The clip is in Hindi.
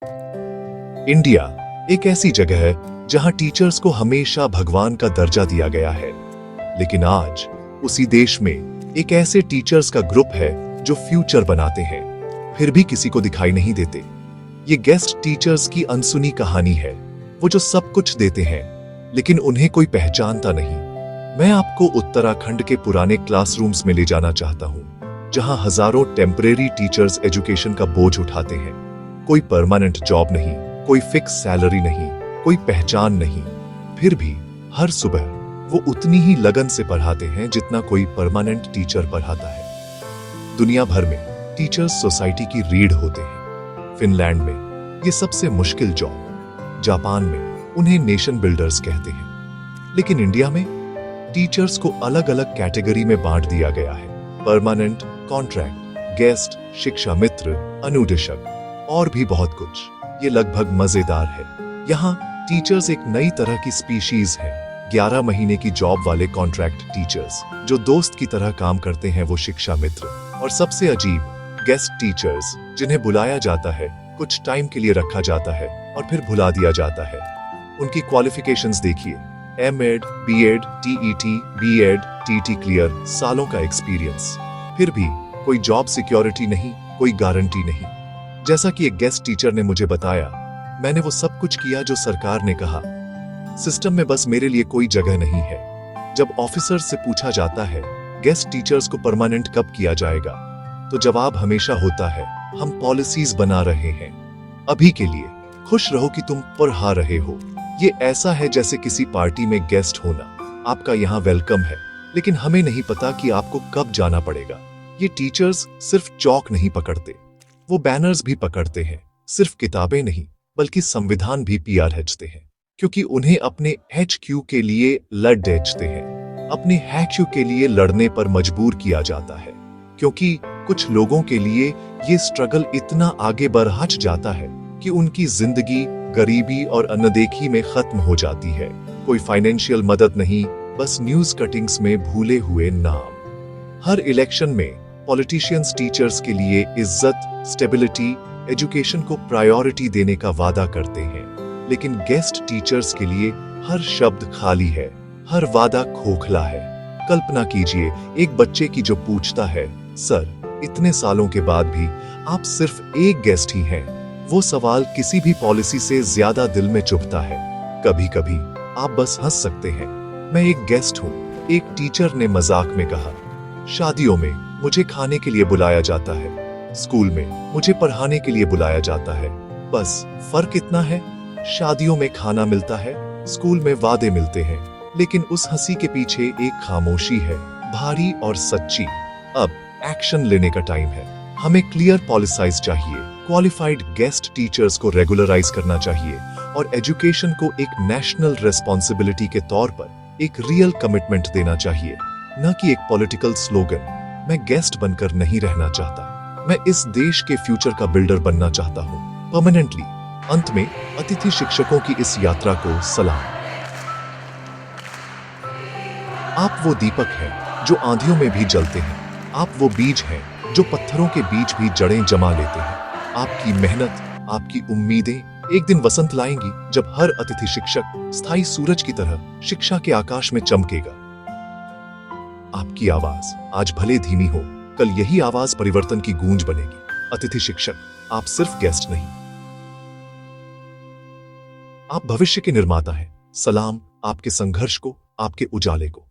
इंडिया एक ऐसी जगह है जहां टीचर्स को हमेशा भगवान का दर्जा दिया गया है, लेकिन आज उसी देश में एक ऐसे टीचर्स का ग्रुप है जो फ्यूचर बनाते हैं, फिर भी किसी को दिखाई नहीं देते। ये गेस्ट टीचर्स की अनसुनी कहानी है, वो जो सब कुछ देते हैं लेकिन उन्हें कोई पहचानता नहीं। मैं आपको उत्तराखंड के पुराने क्लासरूम्स में ले जाना चाहता हूं, जहां हजारों टेम्परेरी टीचर्स एजुकेशन का बोझ उठाते हैं। कोई परमानेंट जॉब नहीं, कोई फिक्स सैलरी नहीं, कोई पहचान नहीं, फिर भी हर सुबह वो उतनी ही लगन से पढ़ाते हैं जितना कोई परमानेंट टीचर पढ़ाता है। दुनिया भर में टीचर्स सोसाइटी की रीढ़ होते हैं। फिनलैंड में ये सबसे मुश्किल जॉब, जापान में उन्हें नेशन बिल्डर्स कहते हैं, लेकिन इंडिया में टीचर्स को अलग अलग कैटेगरी में बांट दिया गया है। परमानेंट, कॉन्ट्रैक्ट, गेस्ट, शिक्षा मित्र, अनुदेशक और भी बहुत कुछ। ये लगभग मजेदार है। यहाँ टीचर्स एक नई तरह की स्पीशीज है। 11 महीने की जॉब वाले कॉन्ट्रैक्ट टीचर्स जो दोस्त की तरह काम करते हैं, वो शिक्षा मित्र। और सबसे अजीब गेस्ट टीचर्स, जिन्हें बुलाया जाता है, कुछ टाइम के लिए रखा जाता है और फिर भुला दिया जाता है। उनकी क्वालिफिकेशंस देखिए, MEd, BEd, TET, BEd, TT clear, सालों का एक्सपीरियंस। फिर भी कोई जॉब सिक्योरिटी नहीं, कोई गारंटी नहीं। जैसा कि एक गेस्ट टीचर ने मुझे बताया, मैंने वो सब कुछ किया जो सरकार ने कहा। सिस्टम में बस मेरे लिए कोई जगह नहीं है। जब ऑफिसर से पूछा जाता है गेस्ट टीचर्स को परमानेंट कब किया जाएगा, तो जवाब हमेशा होता है, हम पॉलिसीज बना रहे हैं, अभी के लिए खुश रहो कि तुम पढ़ा रहे हो। ये ऐसा है जैसे किसी पार्टी में गेस्ट होना। आपका यहाँ वेलकम है, लेकिन हमें नहीं पता कि आपको कब जाना पड़ेगा। ये टीचर्स सिर्फ चौक नहीं पकड़ते, वो बैनर्स भी पकड़ते हैं। सिर्फ किताबें नहीं, बल्कि संविधान भी पीआर हेचते हैं, क्योंकि उन्हें अपने HQ के लिए लड़ हेचते हैं। अपने HQ के लिए लड़ने पर मजबूर किया जाता है, क्योंकि कुछ लोगों के लिए ये स्ट्रगल इतना आगे बढ़ जाता है कि उनकी जिंदगी गरीबी और अनदेखी में खत्म हो जाती है। कोई फाइनेंशियल मदद नहीं, बस न्यूज कटिंग्स में भूले हुए नाम। हर इलेक्शन में पॉलिटिशियंस टीचर्स के लिए इज्जत, स्टेबिलिटी, एजुकेशन को प्रायोरिटी देने का वादा करते हैं, लेकिन गेस्ट टीचर्स के लिए हर शब्द खाली है, हर वादा खोखला है। कल्पना कीजिए एक बच्चे की जो पूछता है, सर इतने सालों के बाद भी आप सिर्फ एक गेस्ट ही हैं। वो सवाल किसी भी पॉलिसी से ज्यादा दिल में चुभता है। कभी कभी आप बस हंस सकते हैं। मैं एक गेस्ट हूँ, एक टीचर ने मजाक में कहा। शादियों में मुझे खाने के लिए बुलाया जाता है, स्कूल में मुझे पढ़ाने के लिए बुलाया जाता है। बस फर्क इतना है, शादियों में खाना मिलता है, स्कूल में वादे मिलते हैं, लेकिन उस हंसी के पीछे एक खामोशी है, भारी और सच्ची। अब एक्शन लेने का टाइम है। हमें क्लियर पॉलिसीज चाहिए, क्वालिफाइड गेस्ट टीचर्स को रेगुलराइज करना चाहिए और एजुकेशन को एक नेशनल रेस्पॉन्सिबिलिटी के तौर पर एक रियल कमिटमेंट देना चाहिए, न कि एक पॉलिटिकल स्लोगन। मैं गेस्ट बनकर नहीं रहना चाहता, मैं इस देश के फ्यूचर का बिल्डर बनना चाहता हूँ, परमानेंटली। अंत में अतिथि शिक्षकों की इस यात्रा को सलाम। आप वो दीपक हैं जो आंधियों में भी जलते हैं। आप वो बीज हैं जो पत्थरों के बीच भी जड़ें जमा लेते हैं। आपकी मेहनत, आपकी उम्मीदें एक दिन वसंत लाएंगी, जब हर अतिथि शिक्षक स्थायी सूरज की तरह शिक्षा के आकाश में चमकेगा। आपकी आवाज आज भले धीमी हो, कल यही आवाज परिवर्तन की गूंज बनेगी। अतिथि शिक्षक, आप सिर्फ गेस्ट नहीं, आप भविष्य के निर्माता हैं। सलाम आपके संघर्ष को, आपके उजाले को।